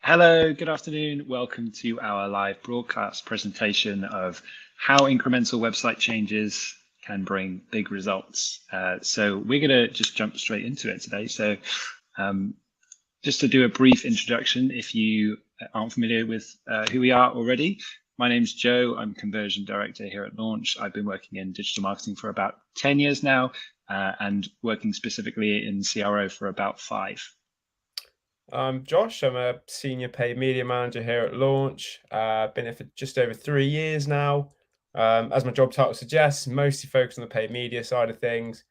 Hello, good afternoon. Welcome to our live broadcast presentation of how incremental website changes can bring big results. So we're going to just jump straight into it today. So just to do a brief introduction, if you aren't familiar with who we are already, my name's Joe. I'm Conversion Director here at Launch. I've been working in digital marketing for about 10 years now and working specifically in CRO for about 5. I'm Josh. I'm a senior paid media manager here at Launch. Been here for just over 3 years now. As my job title suggests, mostly focused on the paid media side of things,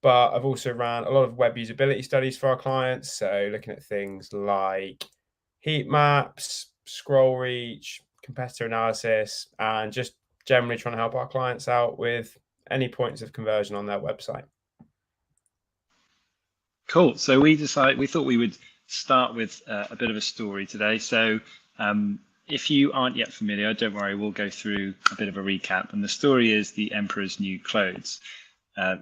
but I've also ran a lot of web usability studies for our clients. So looking at things like heat maps, scroll reach, competitor analysis, and just generally trying to help our clients out with any points of conversion on their website. Cool. So we thought we would start with a bit of a story today. So if you aren't yet familiar, don't worry, we'll go through a bit of a recap. And the story is The Emperor's New Clothes.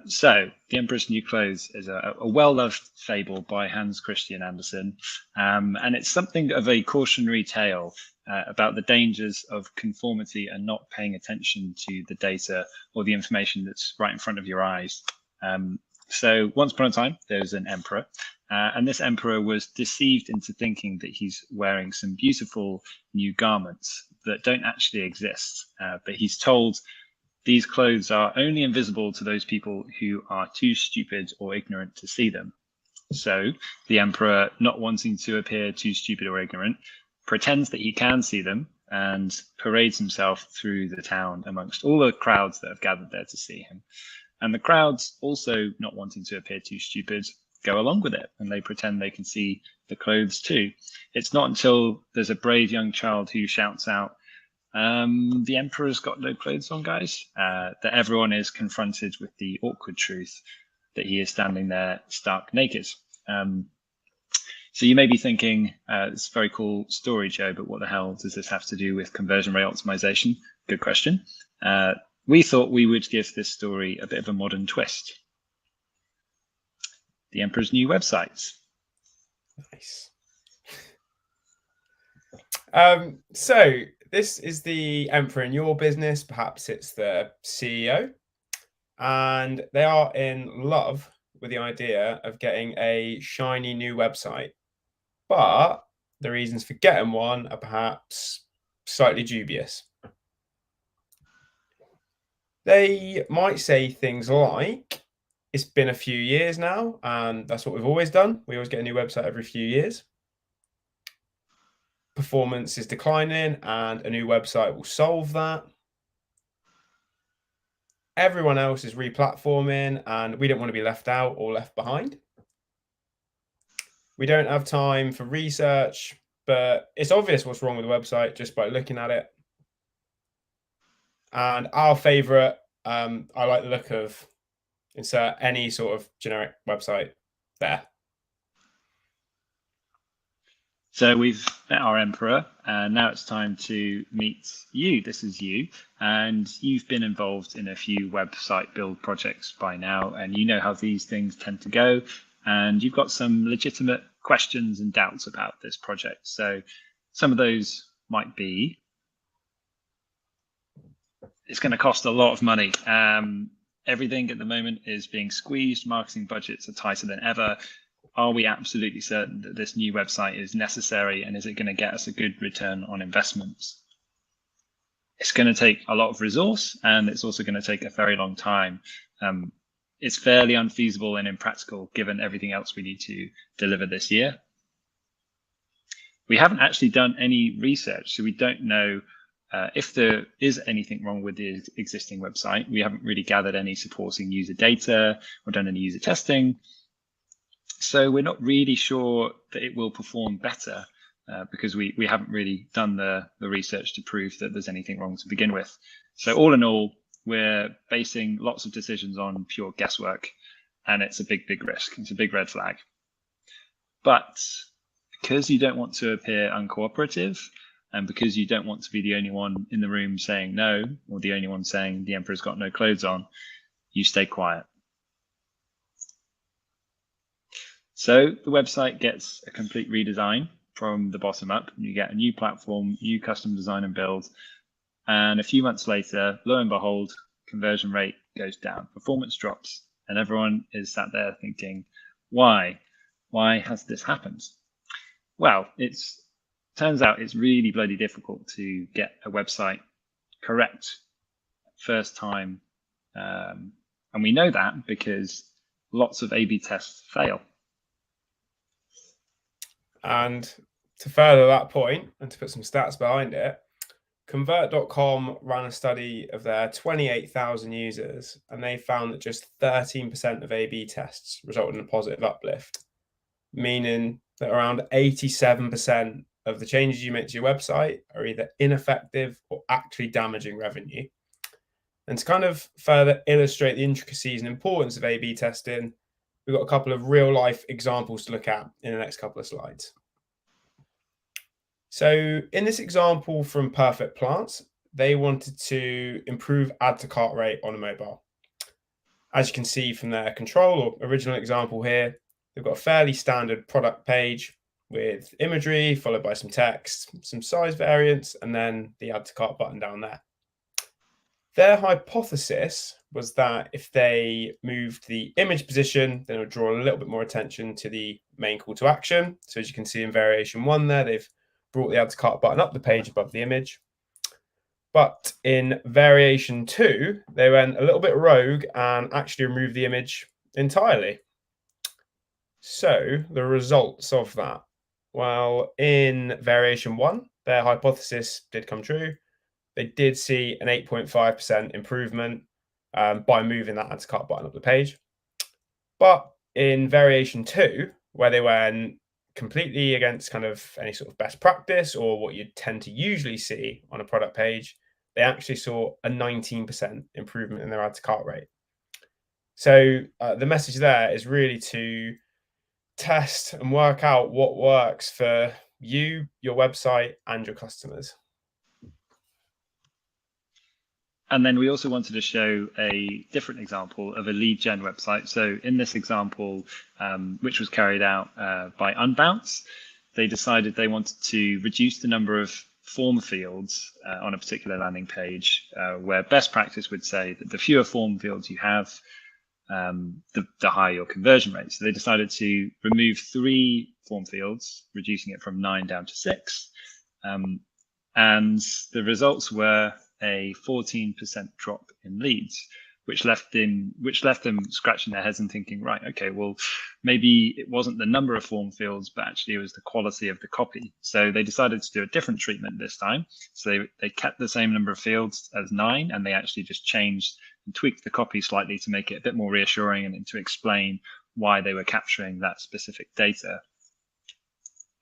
So The Emperor's New Clothes is a well-loved fable by Hans Christian Andersen. And it's something of a cautionary tale about the dangers of conformity and not paying attention to the data or the information that's right in front of your eyes. So once upon a time, there was an emperor, and this emperor was deceived into thinking that he's wearing some beautiful new garments that don't actually exist. But he's told these clothes are only invisible to those people who are too stupid or ignorant to see them. So the emperor, not wanting to appear too stupid or ignorant, pretends that he can see them and parades himself through the town amongst all the crowds that have gathered there to see him. And the crowds, also not wanting to appear too stupid, go along with it, and they pretend they can see the clothes too. It's not until there's a brave young child who shouts out, the emperor's got no clothes on, guys, that everyone is confronted with the awkward truth that he is standing there stark naked. So you may be thinking, it's a very cool story, Joe, but what the hell does this have to do with conversion rate optimization? Good question. We thought we would give this story a bit of a modern twist. The Emperor's New Websites. Nice. So this is the emperor in your business. Perhaps it's the CEO, and they are in love with the idea of getting a shiny new website, but the reasons for getting one are perhaps slightly dubious. They might say things like, it's been a few years now, and that's what we've always done. We always get a new website every few years. Performance is declining, and a new website will solve that. Everyone else is replatforming, and we don't want to be left out or left behind. We don't have time for research, but it's obvious what's wrong with the website just by looking at it. And our favorite, I like the look of insert any sort of generic website there. So we've met our emperor, and now it's time to meet you. This is you, and you've been involved in a few website build projects by now, and you know how these things tend to go, and you've got some legitimate questions and doubts about this project. So some of those might be, it's going to cost a lot of money. Everything at the moment is being squeezed. Marketing budgets are tighter than ever. Are we absolutely certain that this new website is necessary, and is it going to get us a good return on investments? It's going to take a lot of resource, and it's also going to take a very long time. It's fairly unfeasible and impractical given everything else we need to deliver this year. We haven't actually done any research, so we don't know if there is anything wrong with the existing website. We haven't really gathered any supporting user data or done any user testing. So we're not really sure that it will perform better because we haven't really done the research to prove that there's anything wrong to begin with. So all in all, we're basing lots of decisions on pure guesswork, and it's a big, big risk. It's a big red flag. But because you don't want to appear uncooperative, and because you don't want to be the only one in the room saying no, or the only one saying the emperor's got no clothes on, you stay quiet. So the website gets a complete redesign from the bottom up. You get a new platform, new custom design and build. And a few months later, lo and behold, conversion rate goes down, performance drops, and everyone is sat there thinking, why? Why has this happened? Well, turns out it's really bloody difficult to get a website correct first time. And we know that because lots of A/B tests fail. And to further that point and to put some stats behind it, Convert.com ran a study of their 28,000 users, and they found that just 13% of A/B tests resulted in a positive uplift, meaning that around 87% of the changes you make to your website are either ineffective or actually damaging revenue. And to kind of further illustrate the intricacies and importance of A/B testing, we've got a couple of real life examples to look at in the next couple of slides. So in this example from Perfect Plants, they wanted to improve add to cart rate on a mobile. As you can see from their control or original example here, they've got a fairly standard product page with imagery followed by some text, some size variants, and then the add to cart button down there. Their hypothesis was that if they moved the image position, then it would draw a little bit more attention to the main call to action. So as you can see in variation 1 there, they've brought the add to cart button up the page above the image. But in variation 2, they went a little bit rogue and actually removed the image entirely. So the results of that, well, in variation 1, their hypothesis did come true. They did see an 8.5% improvement by moving that add to cart button up the page. But in variation 2, where they went completely against kind of any sort of best practice or what you tend to usually see on a product page, they actually saw a 19% improvement in their add to cart rate. So the message there is really to test and work out what works for you, your website, and your customers. And then we also wanted to show a different example of a lead gen website. So in this example, which was carried out by Unbounce, they decided they wanted to reduce the number of form fields on a particular landing page, where best practice would say that the fewer form fields you have, the higher your conversion rate. So they decided to remove 3 form fields, reducing it from 9 down to 6. And the results were a 14% drop in leads, which left them scratching their heads and thinking, right, okay, well, maybe it wasn't the number of form fields, but actually it was the quality of the copy. So they decided to do a different treatment this time. So they kept the same number of fields as 9, and they actually just changed and tweaked the copy slightly to make it a bit more reassuring and to explain why they were capturing that specific data.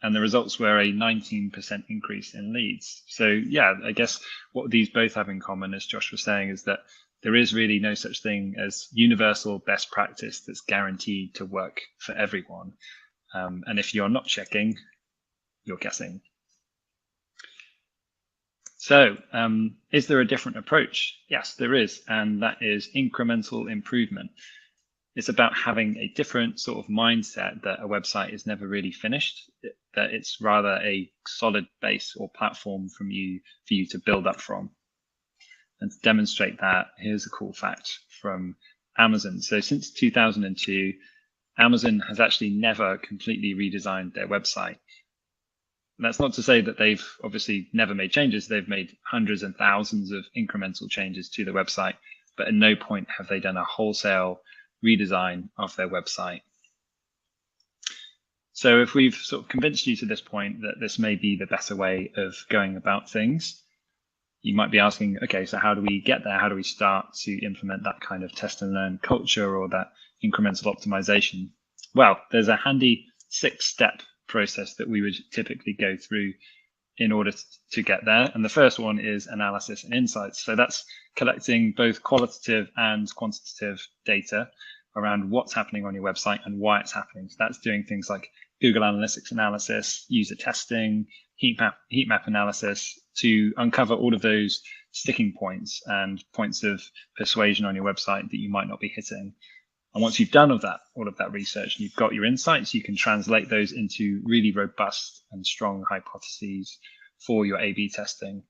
And the results were a 19% increase in leads. So yeah, I guess what these both have in common, as Josh was saying, is that there is really no such thing as universal best practice that's guaranteed to work for everyone. And if you're not checking, you're guessing. So is there a different approach? Yes, there is. And that is incremental improvement. It's about having a different sort of mindset that a website is never really finished, that it's rather a solid base or platform for you to build up from. And to demonstrate that, here's a cool fact from Amazon. So since 2002, Amazon has actually never completely redesigned their website. And that's not to say that they've obviously never made changes. They've made hundreds and thousands of incremental changes to the website, but at no point have they done a wholesale redesign of their website. So if we've sort of convinced you to this point that this may be the better way of going about things, you might be asking, okay, so how do we get there? How do we start to implement that kind of test and learn culture or that incremental optimization? Well, there's a handy 6-step process that we would typically go through in order to get there. And the first one is analysis and insights. So that's collecting both qualitative and quantitative data around what's happening on your website and why it's happening. So that's doing things like Google Analytics analysis, user testing, heat map analysis to uncover all of those sticking points and points of persuasion on your website that you might not be hitting. And once you've done all of that research and you've got your insights, you can translate those into really robust and strong hypotheses for your A/B testing.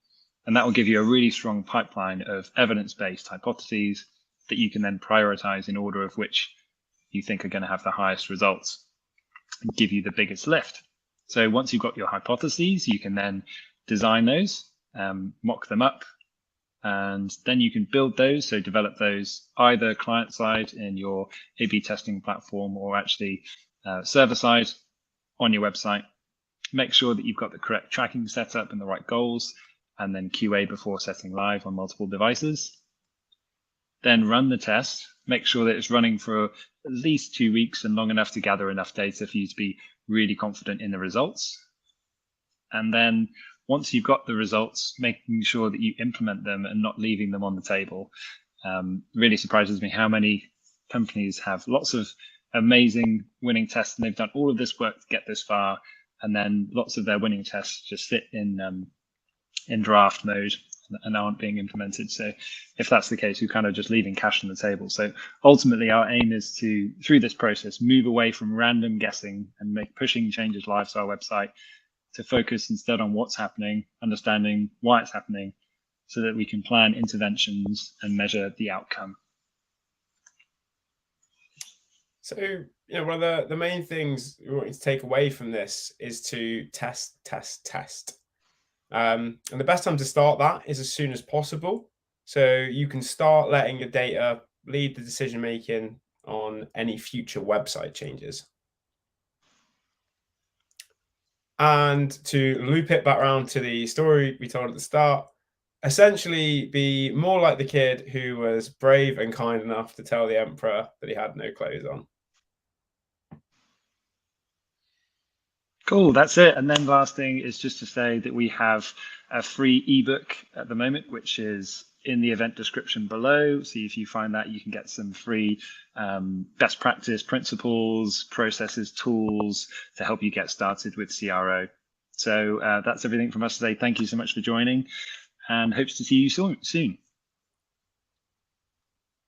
And that will give you a really strong pipeline of evidence-based hypotheses that you can then prioritize in order of which you think are going to have the highest results and give you the biggest lift. So once you've got your hypotheses, you can then design those, mock them up, and then you can build those. So develop those either client side in your A/B testing platform or actually server side on your website. Make sure that you've got the correct tracking setup and the right goals, and then QA before setting live on multiple devices. Then run the test. Make sure that it's running for at least 2 weeks and long enough to gather enough data for you to be really confident in the results. And then once you've got the results, making sure that you implement them and not leaving them on the table. Really surprises me how many companies have lots of amazing winning tests and they've done all of this work to get this far, and then lots of their winning tests just sit in draft mode and aren't being implemented. So if that's the case, you're kind of just leaving cash on the table. So ultimately our aim is to, through this process, move away from random guessing and pushing changes live to our website to focus instead on what's happening, understanding why it's happening, so that we can plan interventions and measure the outcome. So, one of the main things we want you to take away from this is to test. And the best time to start that is as soon as possible. So you can start letting your data lead the decision making on any future website changes. And to loop it back around to the story we told at the start, essentially be more like the kid who was brave and kind enough to tell the emperor that he had no clothes on. Cool, that's it. And then the last thing is just to say that we have a free ebook at the moment, which is in the event description below. So if you find that, you can get some free best practice principles, processes, tools to help you get started with CRO. So that's everything from us today. Thank you so much for joining and hope to see you soon.